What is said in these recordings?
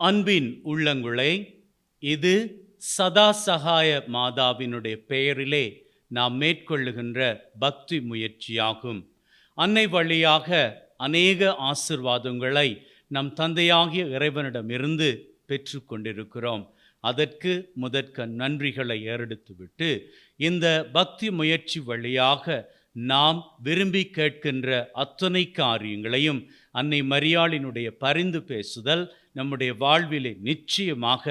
அன்பின் உள்ளங்களே, இது சதா சகாய மாதாவினுடைய பெயரிலே நாம் மேற்கொள்ளுகின்ற பக்தி முயற்சியாகும். அன்னை வழியாக அநேக ஆசீர்வாதங்களை நம் தந்தையாகிய இறைவனிடமிருந்து பெற்று கொண்டிருக்கிறோம். அதற்கு முதற்க நன்றிகளை ஏறெடுத்துவிட்டு, இந்த பக்தி முயற்சி வழியாக நாம் விரும்பி கேட்கின்ற அத்தனை காரியங்களையும் அன்னை மரியாளினுடைய பரிந்து பேசுதல் நம்முடைய வாழ்விலே நிச்சயமாக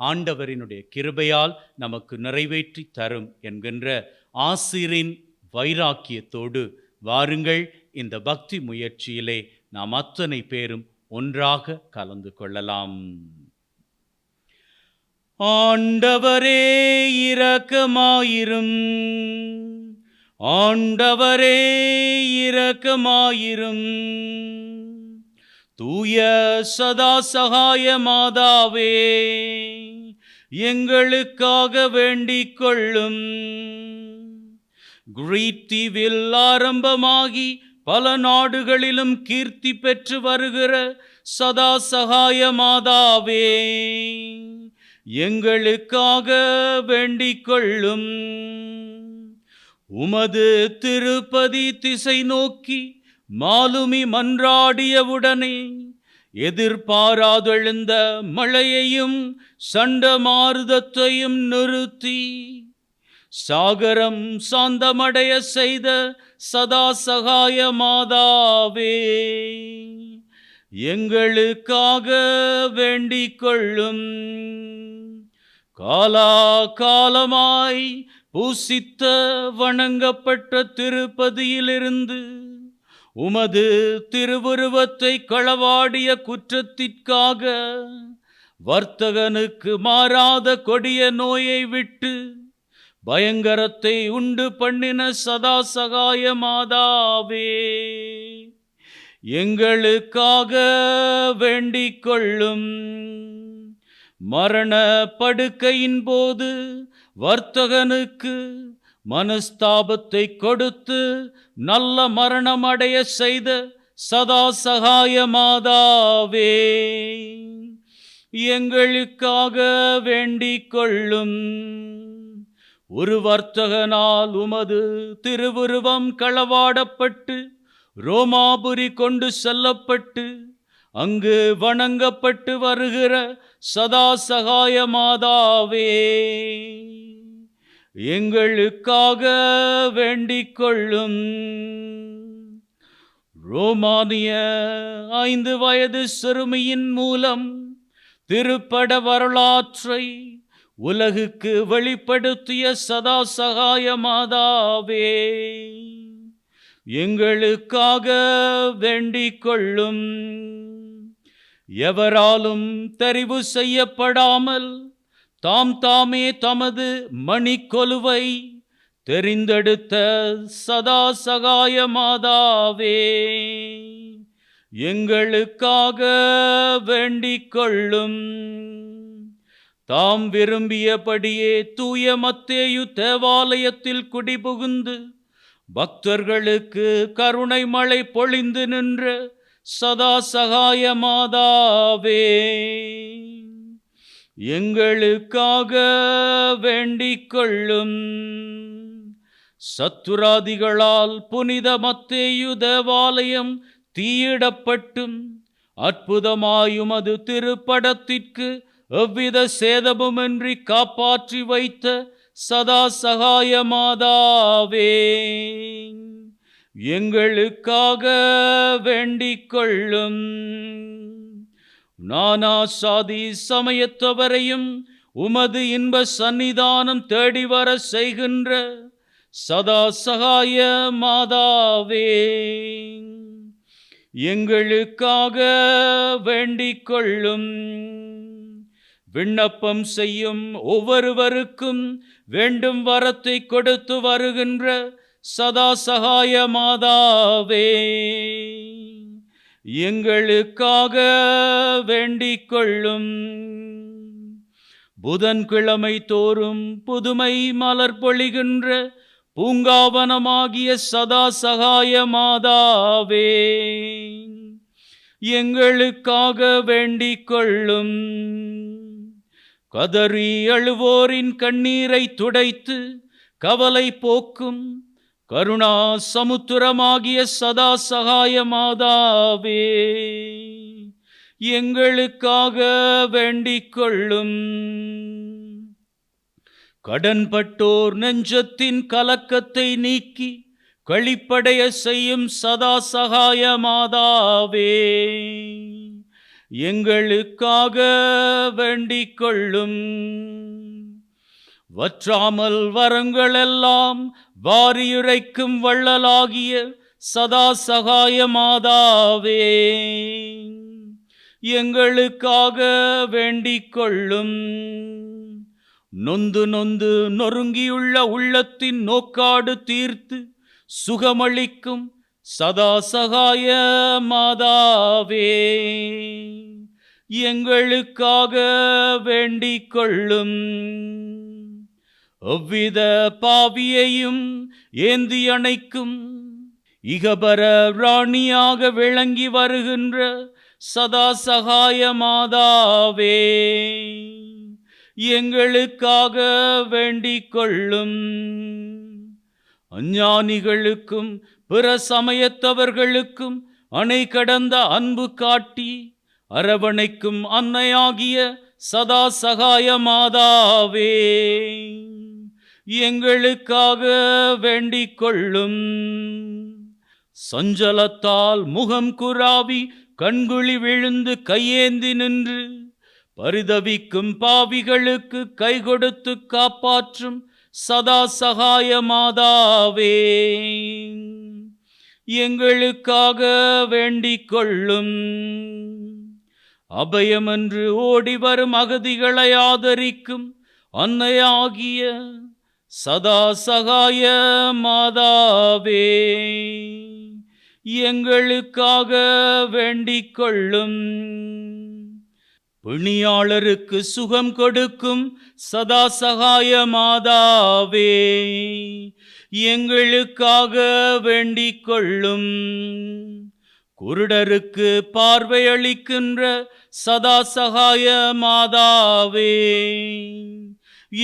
ஆண்டவரினுடைய கிருபையால் நமக்கு நிறைவேற்றி தரும் என்கின்ற ஆசிரின் வைராக்கியத்தோடு வாருங்கள், இந்த பக்தி முயற்சியிலே நாம் அத்தனை பேரும் ஒன்றாக கலந்து கொள்ளலாம். ஆண்டவரே இரக்கமாயிரும், ஆண்டவரே இரக்கமாயிரும். தூய சதா சகாய மாதாவே, எங்களுக்காக வேண்டிக் கொள்ளும். கிரீட் தீவில் ஆரம்பமாகி பல நாடுகளிலும் கீர்த்தி பெற்று வருகிற சதா சகாய மாதாவே, எங்களுக்காக வேண்டிக் கொள்ளும். உமது திருப்பதி திசை நோக்கி மாலுமி மன்றாடியவுடனே எதிர்பாராதெழுந்த மழையையும் சண்டமாருதத்தையும் நிறுத்தி சாகரம் சாந்தமடைய செய்த சதா சகாய மாதாவே, எங்களுக்காக வேண்டிக் கொள்ளும். காலாகாலமாய் பூசித்த வணங்கப்பட்ட திருப்பதியிலிருந்து உமது திருவுருவத்தை களவாடிய குற்றத்திற்காக வர்த்தகனுக்கு மாறாத கொடிய நோயை விட்டு பயங்கரத்தை உண்டு பண்ணின சதா சகாய மாதாவே, எங்களுக்காக வேண்டிக் கொள்ளும். மரண படுக்கையின் போது வர்த்தகனுக்கு மனஸ்தாபத்தை கொடுத்து நல்ல மரணம் அடைய செய்த சதா சகாய மாதாவே, எங்களுக்காக வேண்டிக் கொள்ளும். ஒரு வர்த்தகனால் உமது திருவுருவம் களவாடப்பட்டு ரோமாபுரி கொண்டு செல்லப்பட்டு அங்கு வணங்கப்பட்டு வருகிற சதா சகாய மாதாவே, எங்களுக்காக வேண்டிக் கொள்ளும். ரோமானிய 5 வயது சிறுமியின் மூலம் திருப்பட வரலாற்றை உலகுக்கு வெளிப்படுத்திய சதா சகாய மாதாவே, எங்களுக்காக வேண்டிக் கொள்ளும். எவராலும் தெரிவு செய்யப்படாமல் தாமே தமது மணிக்கொலுவை தெரிந்தெடுத்த சதா சகாய மாதாவே, எங்களுக்காக வேண்டிக் கொள்ளும். தாம் விரும்பியபடியே தூய மத்தேயு தேவாலயத்தில் குடிபுகுந்து பக்தர்களுக்கு கருணை மழை பொழிந்து நின்ற சதா சகாய மாதாவே, எங்களுக்காக வேண்டிக் கொள்ளும். சத்துராதிகளால் புனித மத்தேயு தேவாலயம் தீயிடப்பட்டும் அற்புதமாயுமது திருப்படத்திற்கு எவ்வித சேதமுமின்றி காப்பாற்றி வைத்த சதா சகாய மாதாவே, எங்களுக்காக வேண்டிக் கொள்ளும். நானா சாதி சமயத்தவரையும் உமது இன்ப சந்நிதானம் தேடி வர செய்கின்ற சதா சகாய மாதாவே, எங்களுக்காக வேண்டிக் கொள்ளும். விண்ணப்பம் செய்யும் ஒவ்வொருவருக்கும் வேண்டும் வரத்தை கொடுத்து வருகின்ற சதா சகாய மாதாவே, எங்களுக்காக வேண்டிக் கொள்ளும். புதன்கிழமை தோறும் புதுமை மலர் பொழிகின்ற பூங்காவனமாகிய சதா சகாய மாதாவே, எங்களுக்காக வேண்டிக் கொள்ளும். கதறி அழுவோரின் கண்ணீரை துடைத்து கவலை போக்கும் கருணா சமுத்திரமாகிய சதா சகாய மாதாவே, எங்களுக்காக வேண்டிக் கொள்ளும். கடன்பட்டோர் நெஞ்சத்தின் கலக்கத்தை நீக்கி களிப்படைய செய்யும் சதா சகாய மாதாவே, எங்களுக்காக வேண்டிக் கொள்ளும். வற்றாமல் வரங்களெல்லாம் வாரியுரைக்கும் வள்ளலாகிய சதா சகாய மாதாவே, எங்களுக்காக வேண்டிக் கொள்ளும். நொந்து நொந்து நொறுங்கியுள்ள உள்ளத்தின் நோக்காடு தீர்த்து சுகமளிக்கும் சதா சகாய மாதாவே, எங்களுக்காக வேண்டிக் கொள்ளும். எவ்வித பாவியையும் ஏந்தி அணைக்கும் இகபர ராணியாக விளங்கி வருகின்ற சதா சகாய மாதாவே, எங்களுக்காக வேண்டிக் கொள்ளும். அஞ்ஞானிகளுக்கும் பிற சமயத்தவர்களுக்கும் அணை கடந்த அன்பு காட்டி அரவணைக்கும் அன்னையாகிய சதா சகாய மாதாவே, எங்களுக்காக வேண்டிக் கொள்ளும். சஞ்சலத்தால் முகம் குராவி கண்குழி விழுந்து கையேந்தி நின்று பரிதவிக்கும் பாவிகளுக்கு கை கொடுத்து காப்பாற்றும் சதா சகாய மாதாவே, எங்களுக்காக வேண்டிக் கொள்ளும். அபயமென்று ஓடி வரும் அகதிகளை ஆதரிக்கும் அன்னையாகிய சதா சகாய மாதாவே, எங்களுக்காக வேண்டிக் கொள்ளும். பிணியாளருக்கு சுகம் கொடுக்கும் சதா சகாய மாதாவே, எங்களுக்காக வேண்டிக் கொள்ளும். குருடருக்கு பார்வையளிக்கின்ற சதா சகாய மாதாவே,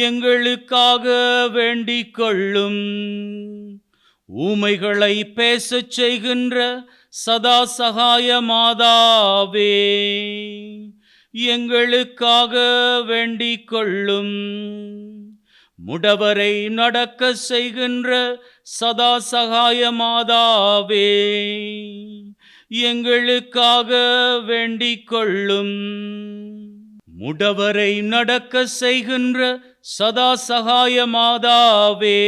எங்களுக்காக வேண்டிக் கொள்ளும். ஊமைகளை பேசச் செய்கின்ற சதா சகாய மாதாவே, எங்களுக்காக வேண்டிக் கொள்ளும். முடவரை நடக்க செய்கின்ற சதா சகாய மாதாவே, எங்களுக்காக வேண்டிக் கொள்ளும். முடவரை நடக்க செய்கின்ற சதா சகாய மாதாவே,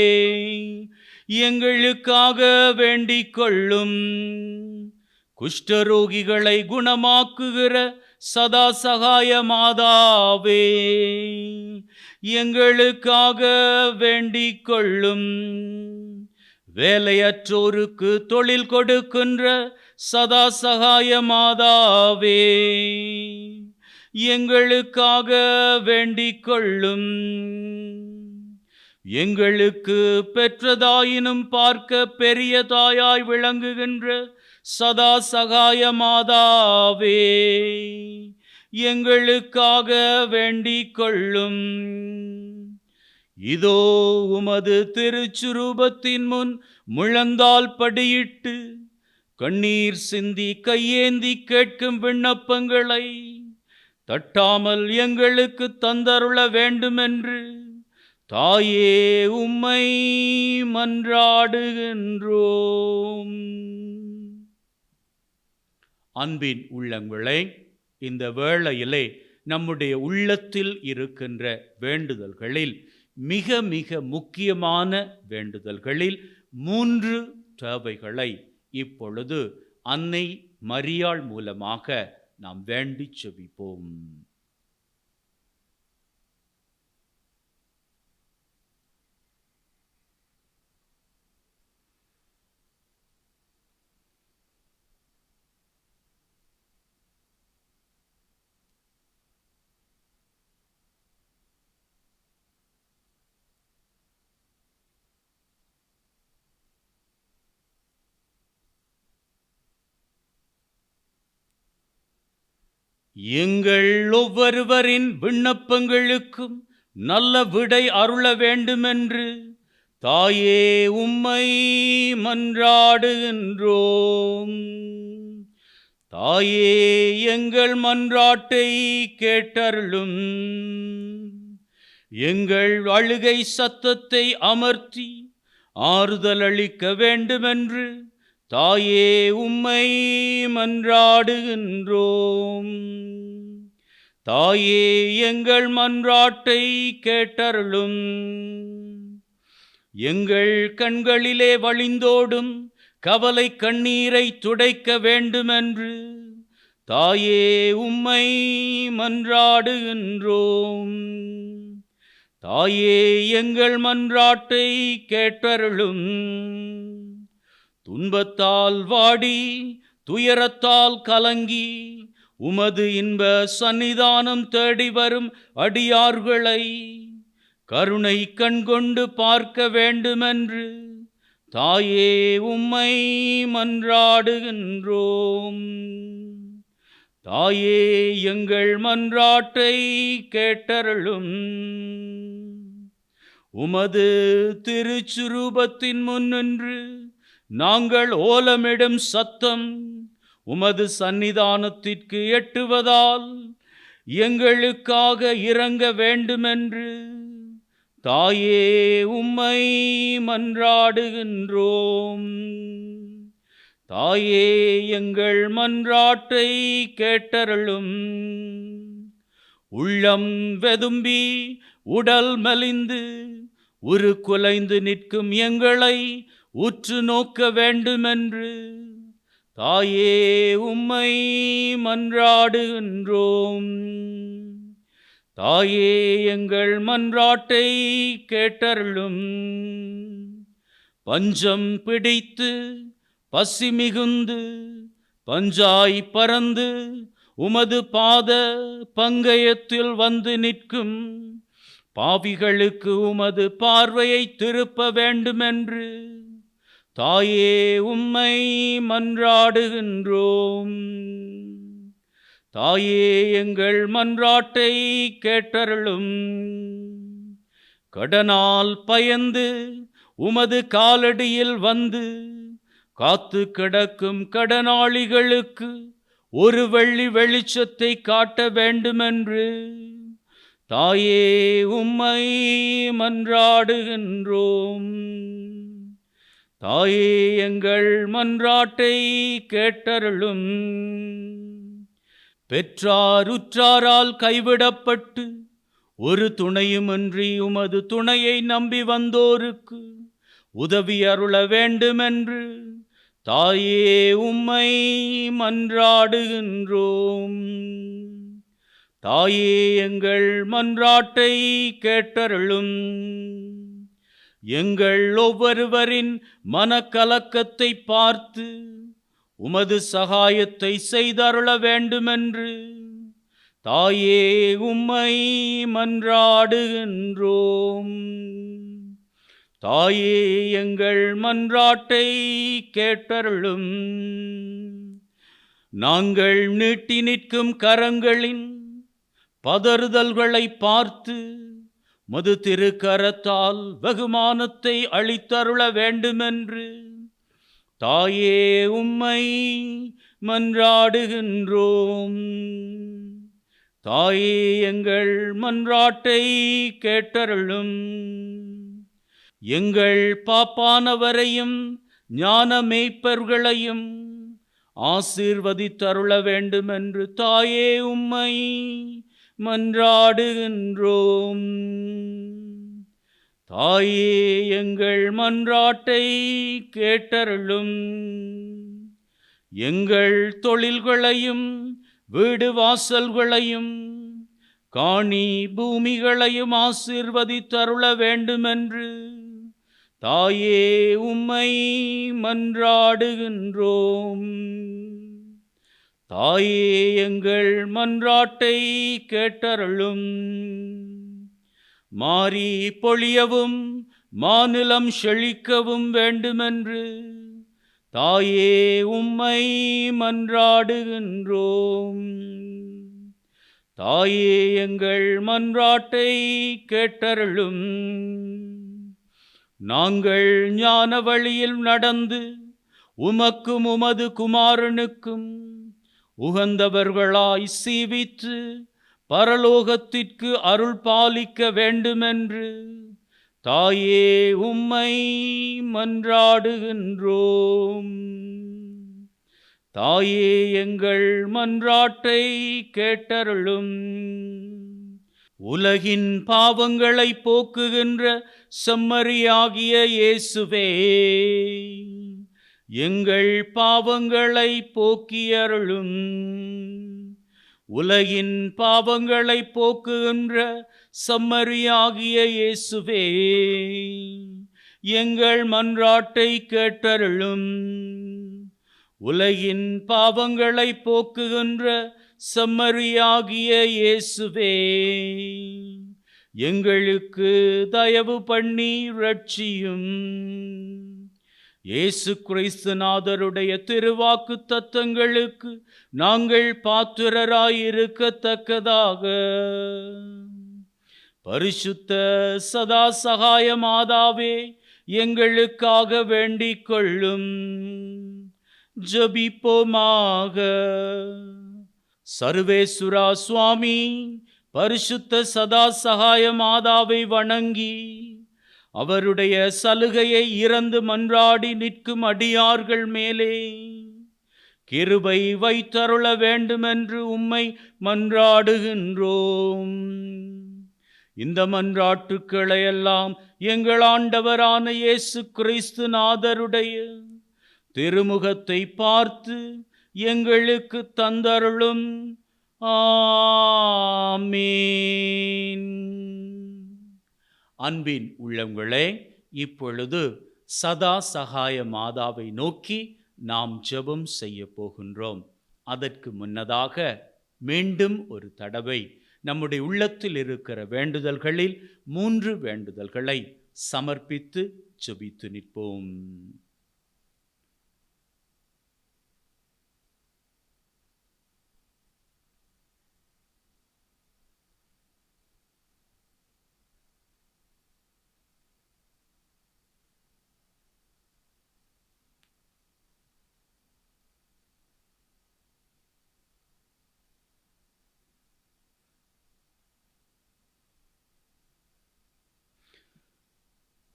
எங்களுக்காக வேண்டிக் கொள்ளும். குஷ்டரோகிகளை குணமாக்குகிற சதா சகாய மாதாவே, எங்களுக்காக வேண்டிக் கொள்ளும். வேலையற்றோருக்கு தொழில் கொடுக்கின்ற சதா சகாய மாதாவே, எங்களுக்காக வேண்டிக் கொள்ளும். எங்களுக்கு பெற்றதாயினும் பார்க்க பெரிய தாயாய் விளங்குகின்ற சதா சகாய மாதாவே, எங்களுக்காக வேண்டிக் கொள்ளும். இதோ உமது திருச்சுரூபத்தின் முன் முழந்தால் படியிட்டு கண்ணீர் சிந்தி கையேந்தி கேட்கும் விண்ணப்பங்களை தட்டாமல் எங்களுக்கு தந்தருள வேண்டுமென்று தாயே உம்மை மன்றாடுகின்றோம். அன்பின் உள்ளங்களே, இந்த வேளையிலே நம்முடைய உள்ளத்தில் இருக்கின்ற வேண்டுதல்களில் மிக மிக முக்கியமான வேண்டுதல்களில் 3 தேவைகளை இப்பொழுது அன்னை மரியாள் மூலமாக நாம் வேண்டி செபிப்போம். எங்கள் ஒவ்வொருவரின் விண்ணப்பங்களுக்கும் நல்ல விடை அருள வேண்டுமென்று தாயே உம்மை மன்றாடுகின்றோம். தாயே எங்கள் மன்றாட்டை கேட்டருளும். எங்கள் அழுகை சத்தத்தை அமர்த்தி ஆறுதல் அளிக்க வேண்டுமென்று தாயே உம்மை மன்றாடுகின்றோம். தாயே எங்கள் மன்றாட்டை கேட்டருளும். எங்கள் கண்களிலே வழிந்தோடும் கவலை கண்ணீரை துடைக்க வேண்டுமென்று தாயே உம்மை மன்றாடுகின்றோம். தாயே எங்கள் மன்றாட்டை கேட்டருளும். துன்பத்தால் வாடி துயரத்தால் கலங்கி உமது இன்ப சன்னிதானம் தேடி வரும் அடியார்களை கருணை கண்கொண்டு பார்க்க வேண்டுமென்று தாயே உம்மை மன்றாடுகின்றோம். தாயே எங்கள் மன்றாட்டை கேட்டருளும். உமது திருச்சுரூபத்தின் முன்னின்று நாங்கள் ஓலமிடும் சத்தம் உமது சன்னிதானத்திற்கு எட்டுவதால் எங்களுக்காக இரங்க வேண்டுமென்று தாயே உம்மை மன்றாடுகின்றோம். தாயே எங்கள் மன்றாட்டை கேட்டருளும். உள்ளம் வெதும்பி உடல் மெலிந்து குலைந்து நிற்கும் எங்களை உற்று நோக்க வேண்டுமென்று தாயே உம்மை மன்றாடுகின்றோம். தாயே எங்கள் மன்றாட்டை கேட்டருளும். பஞ்சம் பிடித்து பசி மிகுந்து பஞ்சாய் பறந்து உமது பாத பங்கயத்தில் வந்து நிற்கும் பாவிகளுக்கு உமது பார்வையை திருப்ப வேண்டுமென்று தாயே உம்மை மன்றாடுகின்றோம். தாயே எங்கள் மன்றாட்டை கேட்டருளும். கடனால் பயந்து உமது காலடியில் வந்து காத்து கிடக்கும் கடனாளிகளுக்கு ஒரு வெள்ளி வெளிச்சத்தை காட்ட வேண்டுமென்று தாயே உம்மை மன்றாடுகின்றோம். தாயே எங்கள் மன்றாட்டை கேட்டருளும். பெற்றார் உற்றாரால் கைவிடப்பட்டு ஒரு துணையுமின்றி உமது துணையை நம்பி வந்தோருக்கு உதவி அருள வேண்டுமென்று தாயே உம்மை மன்றாடுகின்றோம். தாயே எங்கள் மன்றாட்டை கேட்டருளும். எங்கள் ஒவ்வொருவரின் மனக்கலக்கத்தை பார்த்து உமது சகாயத்தை செய்தருள வேண்டுமென்று தாயே உம்மை மன்றாடுகின்றோம். தாயே எங்கள் மன்றாட்டை கேட்டருளும். நாங்கள் நீட்டி நிற்கும் கரங்களின் பதறுதல்களை பார்த்து மது திருக்கரத்தால் வெகுமானத்தை அளித்தருள வேண்டுமென்று தாயே உம்மை மன்றாடுகின்றோம். தாயே எங்கள் மன்றாட்டை கேட்டருளும். எங்கள் பாப்பானவரையும் ஞான மேய்ப்பர்களையும் ஆசீர்வதித்தருள வேண்டுமென்று தாயே உம்மை மன்றாடுகின்றோம். தாயே எங்கள் மன்றாட்டை கேட்டருளும். எங்கள் தொழில்களையும் வீடு வாசல்களையும் காணி பூமிகளையும் ஆசீர்வதித்தருள வேண்டுமென்று தாயே உம்மை மன்றாடுகின்றோம். தாயே எங்கள் மன்றாட்டை கேட்டருளும். மாரி பொழியவும் மாநிலம் செழிக்கவும் வேண்டுமென்று தாயே உம்மை மன்றாடுகின்றோம். தாயே எங்கள் மன்றாட்டை கேட்டருளும். நாங்கள் ஞான வழியில் நடந்து உமக்கும் உமது குமாரனுக்கும் உகந்தவர்களாய் சீவித்து பரலோகத்திற்கு அருள் பாலிக்க வேண்டுமென்று தாயே உம்மை மன்றாடுகின்றோம். தாயே எங்கள் மன்றாட்டை கேட்டருளும். உலகின் பாவங்களை போக்குகின்ற செம்மறியாகிய இயேசுவே, எங்கள் பாவங்களை போக்கியருளும். உலகின் பாவங்களை போக்குகின்ற செம்மறியாகிய இயேசுவே, எங்கள் மன்றாட்டை கேட்டருளும். உலகின் பாவங்களை போக்குகின்ற செம்மறியாகிய இயேசுவே, எங்களுக்கு தயவு பண்ணி ரட்சியும். இயேசு கிறிஸ்துநாதருடைய திருவாக்கு தத்தங்களுக்கு நாங்கள் பாத்திரராயிருக்கத்தக்கதாக பரிசுத்த சதா சகாய மாதாவே எங்களுக்காக வேண்டிக் கொள்ளும். ஜெபிப்போமாக. சர்வேசுரா சுவாமி பரிசுத்த சதா சகாய மாதாவை வணங்கி அவருடைய சலுகையை இறந்து மன்றாடி நிற்கும் அடியார்கள் மேலே கிருபை வைத்தருள வேண்டுமென்று உம்மை மன்றாடுகின்றோம். இந்த மன்றாட்டுக்களை எல்லாம் எங்கள் ஆண்டவரான இயேசு கிறிஸ்து நாதருடைய திருமுகத்தை பார்த்து எங்களுக்கு தந்தருளும். ஆமீன். அன்பின் உள்ளங்களே, இப்பொழுது சதா சகாய மாதாவை நோக்கி நாம் ஜெபம் செய்ய போகின்றோம். அதற்கு முன்னதாக மீண்டும் ஒரு தடவை நம்முடைய உள்ளத்தில் இருக்கிற வேண்டுதல்களில் 3 வேண்டுதல்களை சமர்ப்பித்து ஜெபித்து நிற்போம்.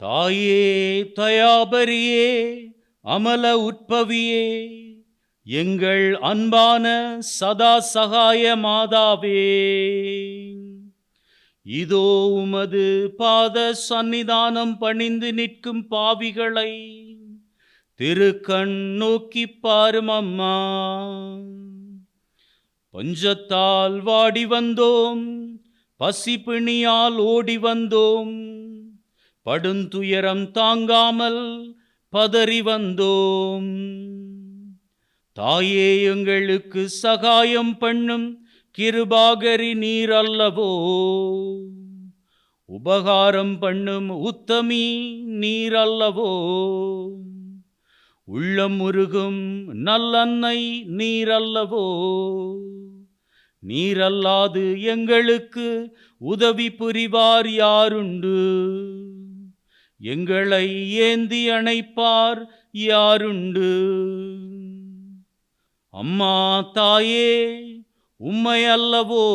தாயே தயாபரியே அமல உட்பவியே, எங்கள் அன்பான சதா சகாய மாதாவே, இதோ உமது பாத சந்நிதானம் பணிந்து நிற்கும் பாவிகளை திருக்கண் நோக்கி பாரும் அம்மா. பஞ்சத்தால் வாடி வந்தோம், பசிப்பிணியால் ஓடி வந்தோம், படுந்துயரம் தாங்காமல் பதறி வந்தோம். தாயே எங்களுக்கு சகாயம் பண்ணும் கிருபாகரி நீர் அல்லவோ, உபகாரம் பண்ணும் உத்தமி நீர் அல்லவோ, உள்ளம் உருகும் நல்லன்னை நீர் அல்லவோ. நீரல்லாது எங்களுக்கு உதவி புரிவார் யாருண்டு? எங்களை ஏந்தி அணைப்பார் யாருண்டு? அம்மா தாயே, உம்மை அல்லவோ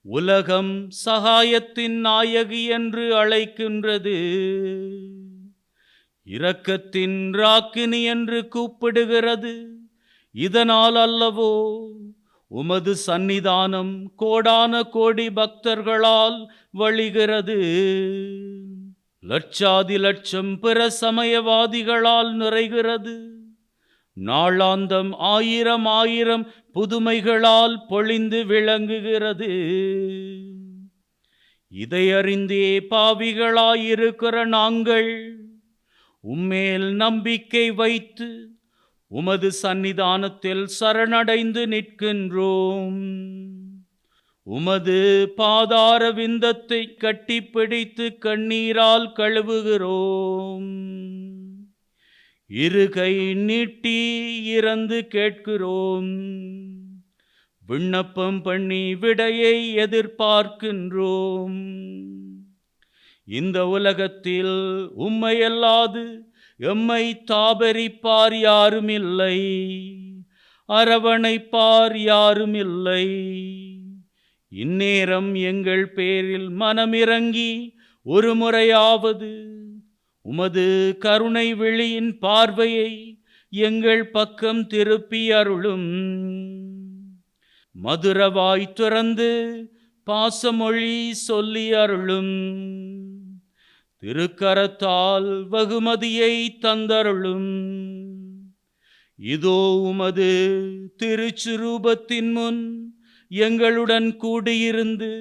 உலகம் சகாயத்தின் நாயகி என்று அழைக்கின்றது, இரக்கத்தின் ராக்கினி என்று கூப்பிடுகிறது. இதனால் அல்லவோ உமது சந்நிதானம் கோடான கோடி பக்தர்களால் வழிகிறது, லட்சாதி லட்சம் பிற சமயவாதிகளால் நிறைகிறது, நாளாந்தம் ஆயிரம் ஆயிரம் புதுமைகளால் பொழிந்து விளங்குகிறது. இதை அறிந்தே பாவிகளாயிருக்கிற நாங்கள் உம்மேல் நம்பிக்கை வைத்து உமது சந்நிதானத்தில் சரணடைந்து நிற்கின்றோம். உமது பாதார விந்தத்தை கட்டிப்பிடித்து கண்ணீரால் கழுவுகிறோம். இருகை நீட்டி இறந்து கேட்கிறோம். விண்ணப்பம் பண்ணி விடையை எதிர்பார்க்கின்றோம். இந்த உலகத்தில் உம்மையல்லாது எம்மை தாபரிப்பார் யாருமில்லை, அரவணைப்பார் யாருமில்லை. இந்நேரம் எங்கள் பேரில் மனமிறங்கி ஒரு முறையாவது உமது கருணை விழியின் பார்வையை எங்கள் பக்கம் திருப்பி அருளும். மதுரவாய் துறந்து பாசமொழி சொல்லி அருளும். திருக்கரத்தால் வகுமதியை தந்தருளும். இதோ உமது திருச்சுரூபத்தின் முன் எங்களுடன் கூடியிருந்து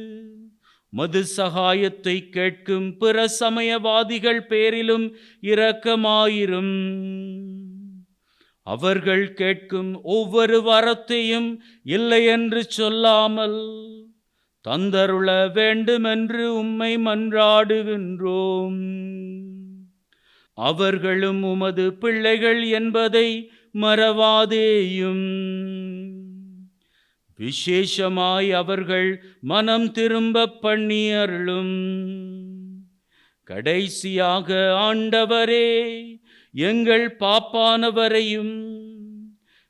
மது சகாயத்தை கேட்கும் பிற சமயவாதிகள் பேரிலும் இரக்கமாயிரும். அவர்கள் கேட்கும் ஒவ்வொரு வரத்தையும் இல்லை என்று சொல்லாமல் தந்தருள வேண்டுமென்று உம்மை மன்றாடுகின்றோம். அவர்களும் உமது பிள்ளைகள் என்பதை மறவாதேயும். விசேஷமாய் அவர்கள் மனம் திரும்ப பண்ணி அருளும். கடைசியாக ஆண்டவரே, எங்கள் பாப்பானவரையும்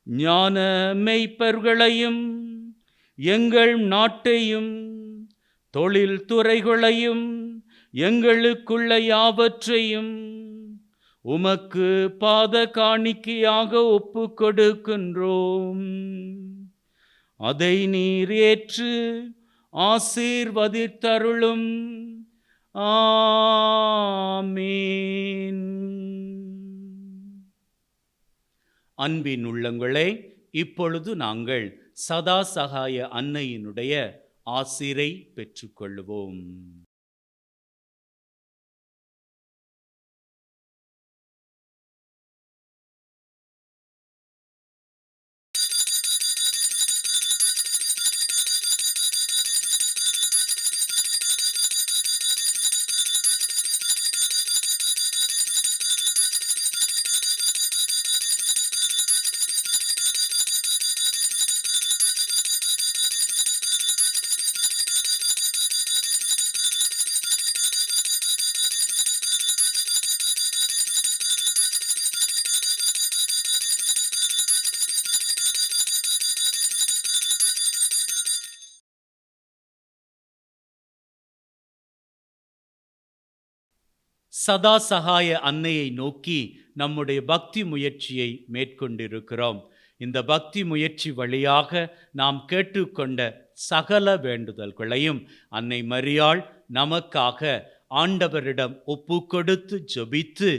ஞான மெய்ப்பர்களையும் எங்கள் நாட்டையும் தொழில் துறைகளையும் எங்களுக்குள்ள யாவற்றையும் உமக்கு பாத காணிக்கையாக ஒப்பு கொடுக்கின்றோம். அதை நீர் ஏற்று ஆசீர்வதித்தருளும். ஆமீன். அன்பின் உள்ளங்களே, இப்பொழுது நாங்கள் சதா சகாய அன்னையினுடைய ஆசீரை பெற்றுக்கொள்வோம். சதா சகாய அன்னையை நோக்கி நம்முடைய பக்தி முயற்சியை மேற்கொண்டிருக்கிறோம். இந்த பக்தி முயற்சி வழியாக நாம் கேட்டுக்கொண்ட சகல வேண்டுதல்களையும் அன்னை மரியாள் நமக்காக ஆண்டவரிடம் ஒப்பு கொடுத்து ஜெபித்து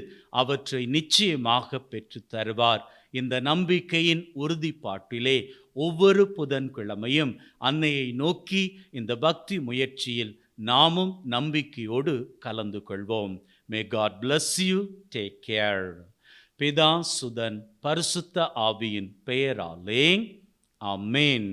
அவற்றை நிச்சயமாக பெற்று தருவார். இந்த நம்பிக்கையின் உறுதிப்பாட்டிலே ஒவ்வொரு புதன்கிழமையும் அன்னையை நோக்கி இந்த பக்தி முயற்சியில் நாமும் நம்பிக்கையோடு கலந்து கொள்வோம். May God bless you. Take care. பிதா சுதன் பரிசுத்த ஆவியின் பெயராலே ஆமென்.